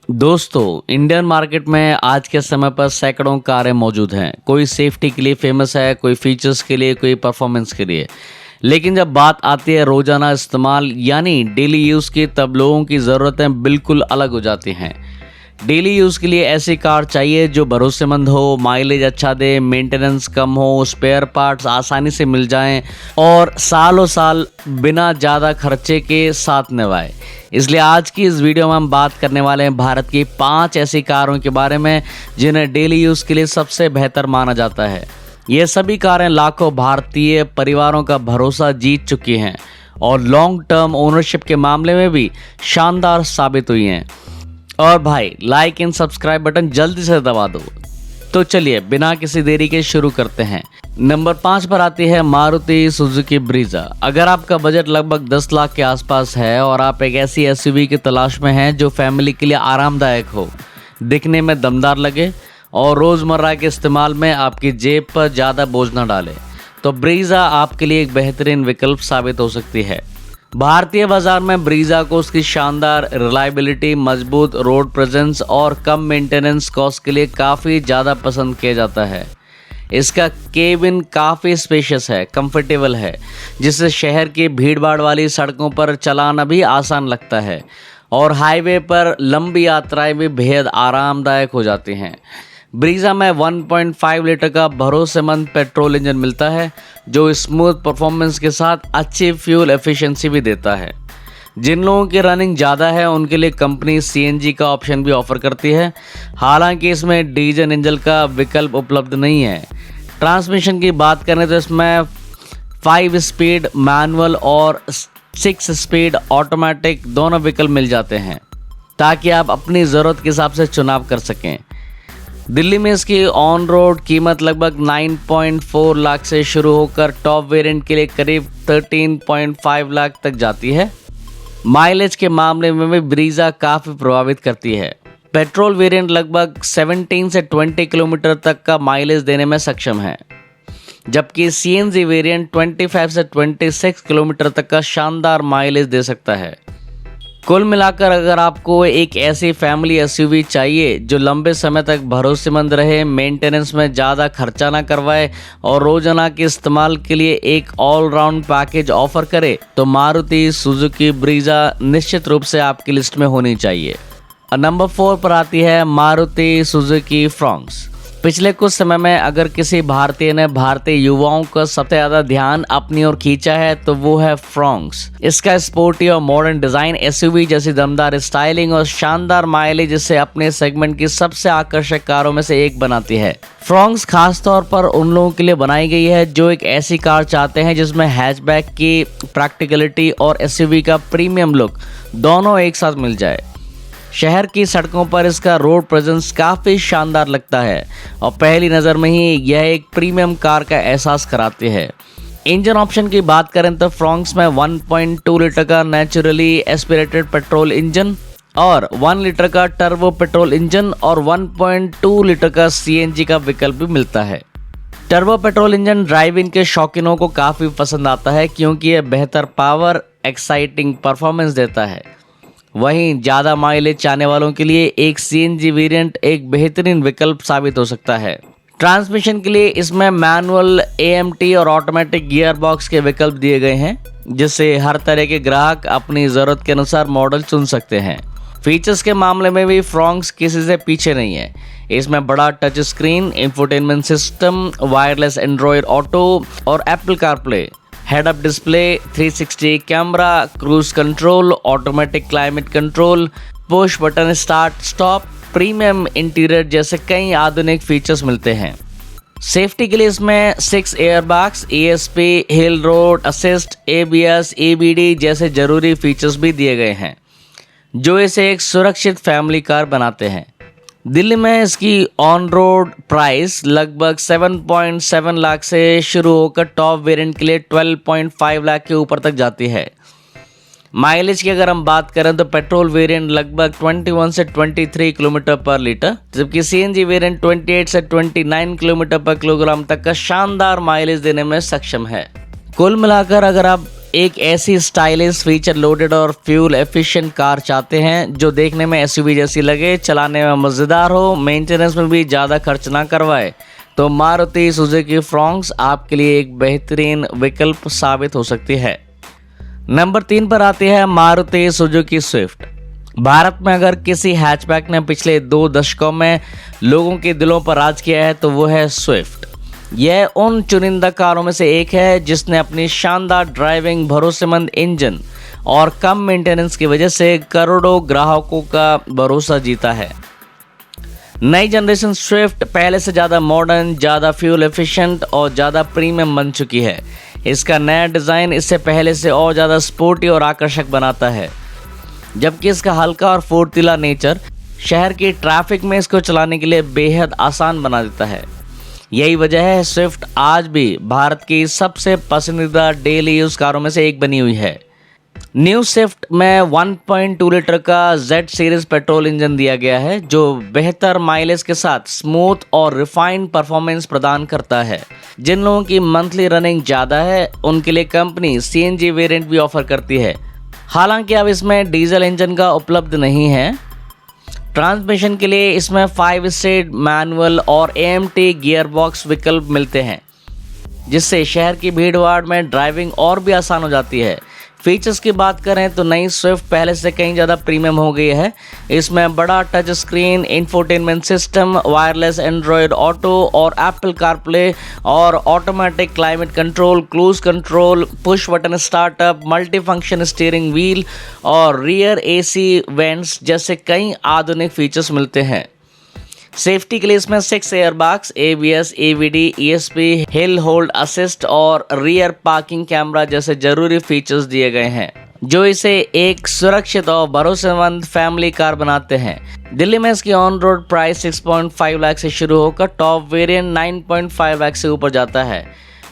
दोस्तों, Indian market में आज के समय पर सैकड़ों कारें मौजूद हैं। कोई सेफ्टी के लिए फेमस है, कोई फीचर्स के लिए, कोई परफॉर्मेंस के लिए। लेकिन जब बात आती है रोजाना इस्तेमाल यानी डेली यूज़ की, तब लोगों की ज़रूरतें बिल्कुल अलग हो जाती हैं। डेली यूज़ के लिए ऐसी कार चाहिए जो भरोसेमंद हो, माइलेज अच्छा दे, मेंटेनेंस कम हो, स्पेयर पार्ट्स आसानी से मिल जाएं और सालों साल बिना ज़्यादा खर्चे के साथ निभाए। इसलिए आज की इस वीडियो में हम बात करने वाले हैं भारत की 5 ऐसी कारों के बारे में जिन्हें डेली यूज़ के लिए सबसे बेहतर माना जाता है। ये सभी कारें लाखों भारतीय परिवारों का भरोसा जीत चुकी हैं और लॉन्ग टर्म ओनरशिप के मामले में भी शानदार साबित हुई हैं। और भाई, लाइक एंड सब्सक्राइब बटन जल्दी से दबा दो। तो चलिए बिना किसी देरी के शुरू करते हैं। नंबर 5 पर आती है मारुति सुजुकी ब्रीजा। अगर आपका बजट लगभग 10 लाख के आसपास है और आप एक ऐसी एसयूवी की तलाश में हैं जो फैमिली के लिए आरामदायक हो, दिखने में दमदार लगे और रोज़मर्रा के इस्तेमाल में आपकी जेब पर ज़्यादा बोझ न डाले, तो ब्रीजा आपके लिए एक बेहतरीन विकल्प साबित हो सकती है। भारतीय बाजार में ब्रीजा को उसकी शानदार रिलायबिलिटी, मजबूत रोड प्रेजेंस और कम मेंटेनेंस कॉस्ट के लिए काफ़ी ज़्यादा पसंद किया जाता है। इसका केबिन काफ़ी स्पेशियस है, कंफर्टेबल है, जिससे शहर की भीड़भाड़ वाली सड़कों पर चलाना भी आसान लगता है और हाईवे पर लंबी यात्राएं भी बेहद आरामदायक हो जाती हैं। ब्रीजा में 1.5 लीटर का भरोसेमंद पेट्रोल इंजन मिलता है जो स्मूथ परफॉर्मेंस के साथ अच्छी फ्यूल एफिशिएंसी भी देता है। जिन लोगों की रनिंग ज़्यादा है उनके लिए कंपनी सीएनजी का ऑप्शन भी ऑफर करती है। हालांकि इसमें डीजल इंजन का विकल्प उपलब्ध नहीं है। ट्रांसमिशन की बात करें तो इसमें 5 स्पीड मैनुअल और 6 स्पीड ऑटोमेटिक दोनों विकल्प मिल जाते हैं ताकि आप अपनी ज़रूरत के हिसाब से चुनाव कर सकें। दिल्ली में इसकी ऑन रोड कीमत लगभग 9.4 लाख से शुरू होकर टॉप वेरिएंट के लिए करीब 13.5 लाख तक जाती है। माइलेज के मामले में भी ब्रीजा काफ़ी प्रभावित करती है। पेट्रोल वेरिएंट लगभग 17 से 20 किलोमीटर तक का माइलेज देने में सक्षम है, जबकि सीएनजी वेरिएंट 25 से 26 किलोमीटर तक का शानदार माइलेज दे सकता है। कुल मिलाकर अगर आपको एक ऐसी फैमिली एसयूवी चाहिए जो लंबे समय तक भरोसेमंद रहे, मेंटेनेंस में ज़्यादा खर्चा ना करवाए और रोजाना के इस्तेमाल के लिए एक ऑलराउंड पैकेज ऑफर करे, तो मारुति सुजुकी ब्रीजा निश्चित रूप से आपकी लिस्ट में होनी चाहिए। नंबर 4 पर आती है मारुति सुजुकी फ्रॉन्क्स। पिछले कुछ समय में अगर किसी भारतीय ने भारतीय युवाओं का सबसे ज़्यादा ध्यान अपनी ओर खींचा है तो वो है फ्रॉन्क्स। इसका स्पोर्टी और मॉडर्न डिज़ाइन एसयूवी जैसी दमदार स्टाइलिंग और शानदार माइलेज इसे अपने सेगमेंट की सबसे आकर्षक कारों में से एक बनाती है। फ्रॉन्क्स खास तौर पर उन लोगों के लिए बनाई गई है जो एक ऐसी कार चाहते हैं जिसमें हैचबैक की प्रैक्टिकलिटी और एसयूवी का प्रीमियम लुक दोनों एक साथ मिल जाए। शहर की सड़कों पर इसका रोड प्रेजेंस काफ़ी शानदार लगता है और पहली नज़र में ही यह एक प्रीमियम कार का एहसास कराती है। इंजन ऑप्शन की बात करें तो फ्रॉन्क्स में 1.2 लीटर का नेचुरली एस्पिरेटेड पेट्रोल इंजन और 1 लीटर का टर्बो पेट्रोल इंजन और 1.2 लीटर का सीएनजी का विकल्प भी मिलता है। टर्बो पेट्रोल इंजन ड्राइविंग के शौकीनों को काफ़ी पसंद आता है क्योंकि यह बेहतर पावर, एक्साइटिंग परफॉर्मेंस देता है। वहीं ज़्यादा माइलेज चाहने वालों के लिए एक सीएनजी वेरिएंट एक बेहतरीन विकल्प साबित हो सकता है। ट्रांसमिशन के लिए इसमें मैनुअल, एएमटी और ऑटोमेटिक गियर बॉक्स के विकल्प दिए गए हैं, जिससे हर तरह के ग्राहक अपनी ज़रूरत के अनुसार मॉडल चुन सकते हैं। फीचर्स के मामले में भी फ्रॉन्क्स किसी से पीछे नहीं है। इसमें बड़ा touch screen, infotainment system, wireless Android Auto और Apple CarPlay, head up display, 360 camera, cruise control, automatic climate control, push button start stop, premium interior जैसे कई आधुनिक फीचर्स मिलते हैं। सेफ्टी के लिए इसमें 6 एयरबैग्स, ESP, हिल रोड असिस्ट, ABS, EBD जैसे जरूरी फीचर्स भी दिए गए हैं जो इसे एक सुरक्षित फैमिली कार बनाते हैं। दिल्ली में इसकी ऑन रोड प्राइस लगभग 7.7 लाख से शुरू होकर टॉप वेरिएंट के लिए 12.5 लाख के ऊपर तक जाती है। माइलेज की अगर हम बात करें तो पेट्रोल वेरिएंट लगभग 21 से 23 किलोमीटर पर लीटर, जबकि सीएनजी वेरिएंट 28 से 29 किलोमीटर पर किलोग्राम तक का शानदार माइलेज देने में सक्षम है। कुल मिलाकर अगर आप एक ऐसी स्टाइलिश फीचर लोडेड और फ्यूल एफिशिएंट कार चाहते हैं जो देखने में एसयूवी जैसी लगे, चलाने में मज़ेदार हो, मेंटेनेंस में भी ज़्यादा खर्च ना करवाए, तो मारुति सुजुकी फ्रॉन्क्स आपके लिए एक बेहतरीन विकल्प साबित हो सकती है। नंबर 3 पर आती है मारुति सुजुकी स्विफ्ट। भारत में अगर किसी हैचबैक ने पिछले 2 दशकों में लोगों के दिलों पर राज किया है तो वो है स्विफ्ट। यह उन चुनिंदा कारों में से एक है जिसने अपनी शानदार ड्राइविंग, भरोसेमंद इंजन और कम मेंटेनेंस की वजह से करोड़ों ग्राहकों का भरोसा जीता है। नई जनरेशन स्विफ्ट पहले से ज़्यादा मॉडर्न, ज़्यादा फ्यूल एफिशिएंट और ज़्यादा प्रीमियम बन चुकी है। इसका नया डिज़ाइन इससे पहले से और ज़्यादा स्पोर्टी और आकर्षक बनाता है, जबकि इसका हल्का और फुर्तीला नेचर शहर की ट्रैफिक में इसको चलाने के लिए बेहद आसान बना देता है। यही वजह है स्विफ्ट आज भी भारत की सबसे पसंदीदा डेली यूज़ कारों में से एक बनी हुई है। न्यू स्विफ्ट में 1.2 लीटर का Z सीरीज पेट्रोल इंजन दिया गया है जो बेहतर माइलेज के साथ स्मूथ और रिफाइंड परफॉर्मेंस प्रदान करता है। जिन लोगों की मंथली रनिंग ज़्यादा है उनके लिए कंपनी CNG वेरिएंट भी ऑफर करती है। हालांकि अब इसमें डीजल इंजन का उपलब्ध नहीं है। ट्रांसमिशन के लिए इसमें 5 स्पीड मैनुअल और AMT गियर बॉक्स विकल्प मिलते हैं, जिससे शहर की भीड़ भाड़ में ड्राइविंग और भी आसान हो जाती है। फीचर्स की बात करें तो नई स्विफ्ट पहले से कहीं ज़्यादा प्रीमियम हो गई है। इसमें बड़ा touch screen, infotainment system, wireless Android Auto और एप्पल कारप्ले और automatic climate control, cruise control, push button startup, multi function steering wheel और रियर AC वेंट्स जैसे कई आधुनिक फीचर्स मिलते हैं। सेफ्टी के लिए इसमें 6 airbags, ABS, AVD, ESP, hill hold assist और रियर पार्किंग कैमरा जैसे जरूरी फीचर्स दिए गए हैं, जो इसे एक सुरक्षित और भरोसेमंद फैमिली कार बनाते हैं। दिल्ली में इसकी ऑन रोड प्राइस 6.5 लाख से शुरू होकर टॉप वेरिएंट 9.5 लाख से ऊपर जाता है।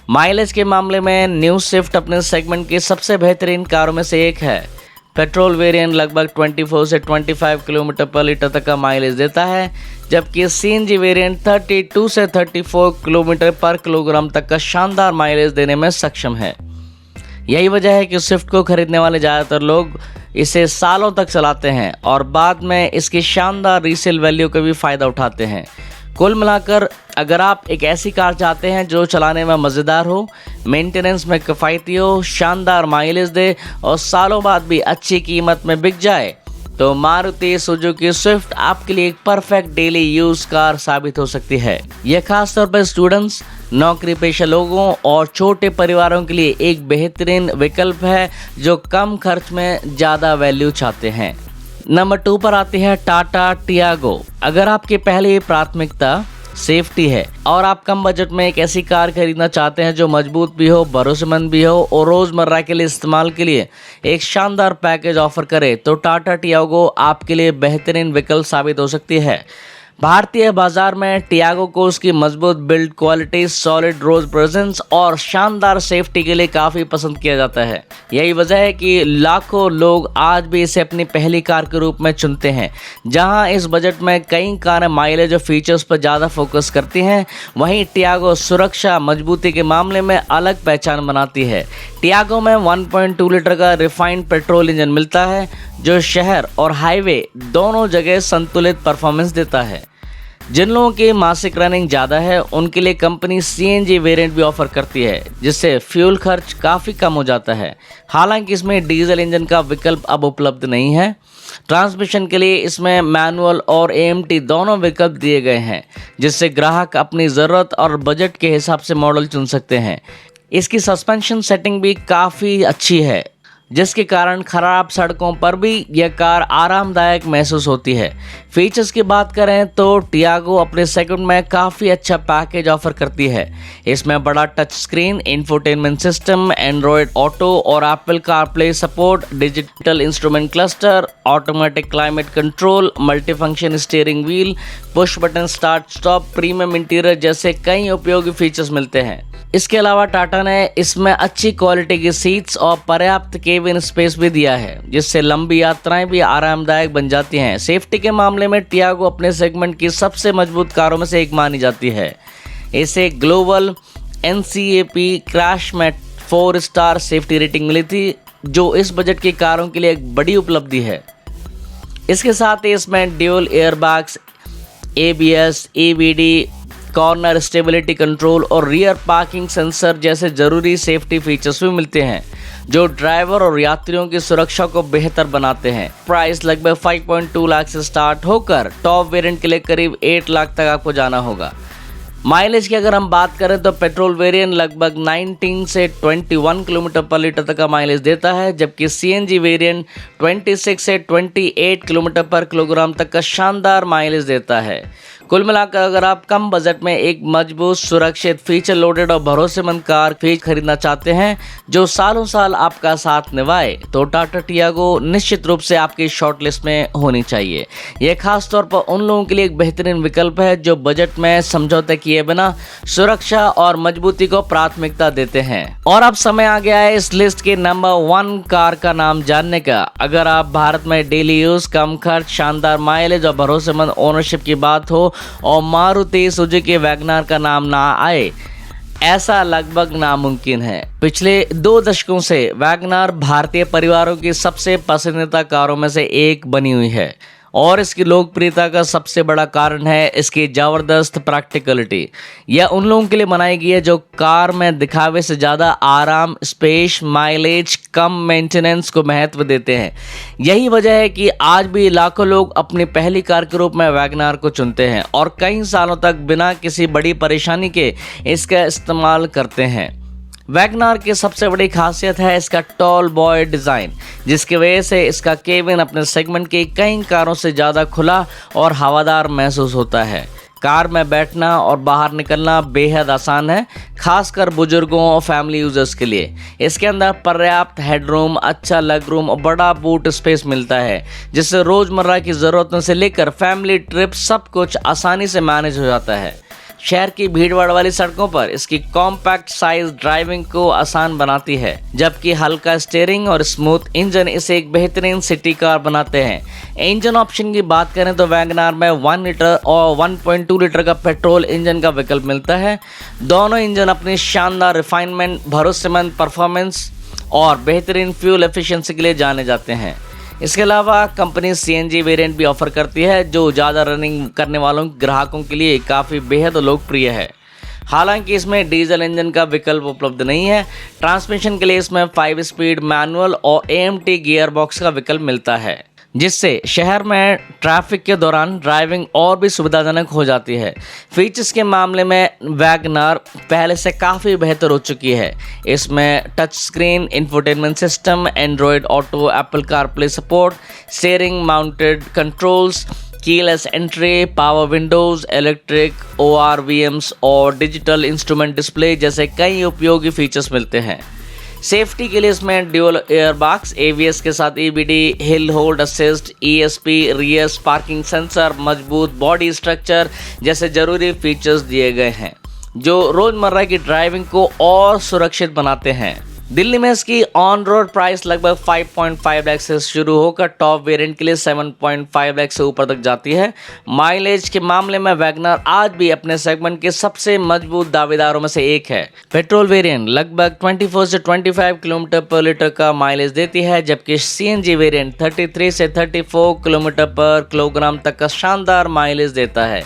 माइलेज के मामले में न्यू स्विफ्ट अपने सेगमेंट की सबसे बेहतरीन कारों में से एक है। पेट्रोल वेरिएंट लगभग 24 से 25 किलोमीटर पर लीटर तक का माइलेज देता है, जबकि CNG वेरिएंट 32 से 34 किलोमीटर पर किलोग्राम तक का शानदार माइलेज देने में सक्षम है। यही वजह है कि स्विफ्ट को खरीदने वाले ज़्यादातर लोग इसे सालों तक चलाते हैं और बाद में इसकी शानदार रीसेल वैल्यू का भी फ़ायदा उठाते हैं। कुल मिलाकर अगर आप एक ऐसी कार चाहते हैं जो चलाने में मज़ेदार हो, मेंटेनेंस में किफ़ायती हो, शानदार माइलेज दे और सालों बाद भी अच्छी कीमत में बिक जाए, तो मारुति सुजुकी स्विफ्ट आपके लिए एक परफेक्ट डेली यूज कार साबित हो सकती है। यह खास तौर पर स्टूडेंट्स, नौकरी पेशा लोगों और छोटे परिवारों के लिए एक बेहतरीन विकल्प है जो कम खर्च में ज़्यादा वैल्यू चाहते हैं। नंबर 2 पर आती है टाटा टियागो। अगर आपकी पहली प्राथमिकता सेफ्टी है और आप कम बजट में एक ऐसी कार खरीदना चाहते हैं जो मजबूत भी हो, भरोसेमंद भी हो और रोज़मर्रा के लिए इस्तेमाल के लिए एक शानदार पैकेज ऑफर करे, तो टाटा टियागो आपके लिए बेहतरीन विकल्प साबित हो सकती है। भारतीय बाजार में टियागो को उसकी मजबूत build quality, solid road presence और शानदार सेफ्टी के लिए काफ़ी पसंद किया जाता है। यही वजह है कि लाखों लोग आज भी इसे अपनी पहली कार के रूप में चुनते हैं। जहां इस बजट में कई कारें माइलेज और फीचर्स पर ज़्यादा फोकस करती हैं, वहीं टियागो सुरक्षा, मजबूती के मामले में अलग पहचान बनाती है। टियागो में 1.2 लीटर का रिफाइंड पेट्रोल इंजन मिलता है जो शहर और हाईवे दोनों जगह संतुलित परफॉर्मेंस देता है। जिन लोगों की मासिक रनिंग ज़्यादा है उनके लिए कंपनी CNG वेरिएंट भी ऑफर करती है, जिससे फ्यूल खर्च काफ़ी कम हो जाता है। हालांकि इसमें डीजल इंजन का विकल्प अब उपलब्ध नहीं है। ट्रांसमिशन के लिए इसमें मैनुअल और AMT दोनों विकल्प दिए गए हैं, जिससे ग्राहक अपनी ज़रूरत और बजट के हिसाब से मॉडल चुन सकते हैं। इसकी सस्पेंशन सेटिंग भी काफ़ी अच्छी है, जिसके कारण खराब सड़कों पर भी यह कार आरामदायक महसूस होती है। फीचर्स की बात करें तो टियागो अपने सेगमेंट में काफ़ी अच्छा पैकेज ऑफर करती है। इसमें बड़ा touch screen, infotainment system, Android Auto और Apple CarPlay support, digital instrument cluster, automatic climate control, multifunction steering wheel, push button start stop, premium interior जैसे कई उपयोगी फीचर्स मिलते हैं। इसके अलावा टाटा ने इसमें अच्छी क्वालिटी की सीट्स और पर्याप्त केबिन स्पेस भी दिया है, जिससे लंबी यात्राएं भी आरामदायक बन जाती हैं। सेफ्टी के मामले में टियागो अपने सेगमेंट की सबसे मजबूत कारों में से एक मानी जाती है। इसे ग्लोबल NCAP क्रैश मैट 4 स्टार सेफ्टी रेटिंग मिली थी, जो इस बजट की कारों के लिए एक बड़ी उपलब्धि है। इसके साथ ही इसमें dual airbags, ABS, EBD, corner stability control और रियर पार्किंग सेंसर जैसे ज़रूरी सेफ्टी फीचर्स भी मिलते हैं, जो ड्राइवर और यात्रियों की सुरक्षा को बेहतर बनाते हैं। प्राइस लगभग 5.2 लाख से स्टार्ट होकर टॉप वेरिएंट के लिए करीब 8 लाख तक आपको जाना होगा। माइलेज की अगर हम बात करें तो पेट्रोल वेरिएंट लगभग 19 से 21 किलोमीटर पर लीटर तक का माइलेज देता है, जबकि CNG वेरिएंट 26 से 28 किलोमीटर पर किलोग्राम तक का शानदार माइलेज देता है। कुल मिलाकर अगर आप कम बजट में एक मजबूत, सुरक्षित, फीचर लोडेड और भरोसेमंद कार खरीदना चाहते हैं जो सालों साल आपका साथ निभाए, तो टाटा टियागो निश्चित रूप से आपकी शॉर्टलिस्ट में होनी चाहिए। यह खास तौर पर उन लोगों के लिए एक बेहतरीन विकल्प है जो बजट में समझौते किए बिना सुरक्षा और मजबूती को प्राथमिकता देते हैं। और अब समय आ गया है इस लिस्ट के नंबर 1 कार का नाम जानने का। अगर आप भारत में डेली यूज, कम खर्च, शानदार माइलेज और भरोसेमंद ओनरशिप की बात हो और मारुति सुजुकी वैगनआर का नाम ना आए, ऐसा लगभग नामुमकिन है। पिछले 2 दशकों से वैगनआर भारतीय परिवारों की सबसे पसंदीदा कारों में से एक बनी हुई है और इसकी लोकप्रियता का सबसे बड़ा कारण है इसकी ज़बरदस्त प्रैक्टिकलिटी। यह उन लोगों के लिए बनाई गई है जो कार में दिखावे से ज़्यादा आराम, स्पेस, माइलेज, कम मेंटेनेंस को महत्व देते हैं। यही वजह है कि आज भी लाखों लोग अपनी पहली कार के रूप में वैगनआर को चुनते हैं और कई सालों तक बिना किसी बड़ी परेशानी के इसका इस्तेमाल करते हैं। वैगनआर की सबसे बड़ी खासियत है इसका टॉल बॉय डिज़ाइन, जिसकी वजह से इसका केबिन अपने सेगमेंट की कई कारों से ज़्यादा खुला और हवादार महसूस होता है। कार में बैठना और बाहर निकलना बेहद आसान है, खासकर बुजुर्गों और फैमिली यूजर्स के लिए। इसके अंदर पर्याप्त हेडरूम, अच्छा लेग रूम और बड़ा बूट स्पेस मिलता है, जिससे रोज़मर्रा की ज़रूरतों से लेकर फैमिली ट्रिप सब कुछ आसानी से मैनेज हो जाता है। शहर की भीड़भाड़ वाली सड़कों पर इसकी कॉम्पैक्ट साइज ड्राइविंग को आसान बनाती है, जबकि हल्का स्टीयरिंग और स्मूथ इंजन इसे एक बेहतरीन सिटी कार बनाते हैं। इंजन ऑप्शन की बात करें तो वैगनआर में 1 लीटर और 1.2 लीटर का पेट्रोल इंजन का विकल्प मिलता है। दोनों इंजन अपनी शानदार रिफाइनमेंट, भरोसेमंद परफॉर्मेंस और बेहतरीन फ्यूल एफिशिएंसी के लिए जाने जाते हैं। इसके अलावा कंपनी CNG वेरिएंट भी ऑफर करती है, जो ज़्यादा रनिंग करने वालों ग्राहकों के लिए काफ़ी बेहद लोकप्रिय है। हालांकि इसमें डीजल इंजन का विकल्प उपलब्ध नहीं है। ट्रांसमिशन के लिए इसमें 5 स्पीड मैनुअल और AMT गियर बॉक्स का विकल्प मिलता है, जिससे शहर में ट्रैफिक के दौरान ड्राइविंग और भी सुविधाजनक हो जाती है। फीचर्स के मामले में वैगनआर पहले से काफ़ी बेहतर हो चुकी है। इसमें touch screen, infotainment system, Android auto, Apple CarPlay support, steering mounted controls, keyless entry, power Windows, electric ORVMs और डिजिटल इंस्ट्रूमेंट डिस्प्ले जैसे कई उपयोगी फीचर्स मिलते हैं। सेफ्टी के लिए इसमें ड्यूल एयरबैग्स, ABS के साथ EBD, hill hold assist, ESP, rear parking sensor, मजबूत बॉडी स्ट्रक्चर जैसे ज़रूरी फीचर्स दिए गए हैं, जो रोज़मर्रा की ड्राइविंग को और सुरक्षित बनाते हैं। दिल्ली में इसकी ऑन रोड प्राइस लगभग 5.5 लाख से शुरू होकर टॉप वेरिएंट के लिए 7.5 लाख से ऊपर तक जाती है। माइलेज के मामले में वैगनआर आज भी अपने सेगमेंट के सबसे मजबूत दावेदारों में से एक है। पेट्रोल वेरिएंट लगभग 24 से 25 किलोमीटर पर लीटर का माइलेज देती है, जबकि CNG वेरिएंट 33 से 34 किलोमीटर पर किलोग्राम तक का शानदार माइलेज देता है।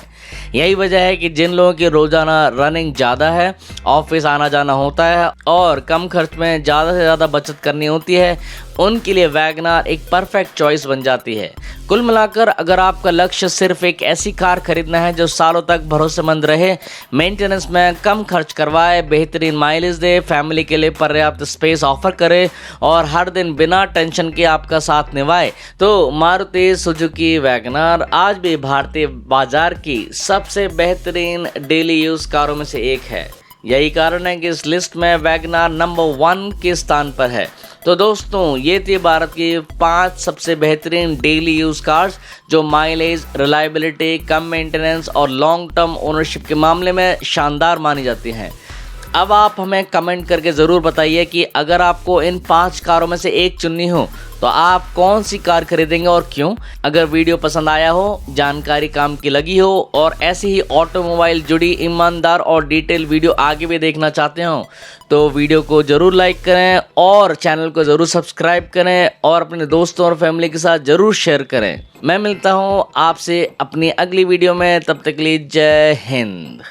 यही वजह है कि जिन लोगों की रोजाना रनिंग ज़्यादा है, ऑफिस आना जाना होता है और कम खर्च में ज़्यादा से ज़्यादा बचत करनी होती है, उनके लिए वैगनआर एक परफेक्ट चॉइस बन जाती है। कुल मिलाकर अगर आपका लक्ष्य सिर्फ एक ऐसी कार खरीदना है जो सालों तक भरोसेमंद रहे, मेंटेनेंस में कम खर्च करवाए, बेहतरीन माइलेज दे, फैमिली के लिए पर्याप्त स्पेस ऑफर करे और हर दिन बिना टेंशन के आपका साथ निभाए, तो मारुति सुजुकी वैगनआर आज भी भारतीय बाजार की सबसे बेहतरीन डेली यूज़ कारों में से एक है। यही कारण है कि इस लिस्ट में वैगनआर नंबर 1 के स्थान पर है। तो दोस्तों, ये थी भारत की 5 सबसे बेहतरीन डेली यूज़ कार्स जो माइलेज, रिलायबिलिटी, कम मेंटेनेंस और लॉन्ग टर्म ओनरशिप के मामले में शानदार मानी जाती हैं। अब आप हमें कमेंट करके ज़रूर बताइए कि अगर आपको इन 5 कारों में से एक चुननी हो तो आप कौन सी कार खरीदेंगे और क्यों? अगर वीडियो पसंद आया हो, जानकारी काम की लगी हो और ऐसी ही ऑटोमोबाइल जुड़ी ईमानदार और डिटेल वीडियो आगे भी देखना चाहते हो तो वीडियो को ज़रूर लाइक करें और चैनल को ज़रूर सब्सक्राइब करें और अपने दोस्तों और फैमिली के साथ ज़रूर शेयर करें। मैं मिलता हूँ आपसे अपनी अगली वीडियो में, तब तक के लिए जय हिंद।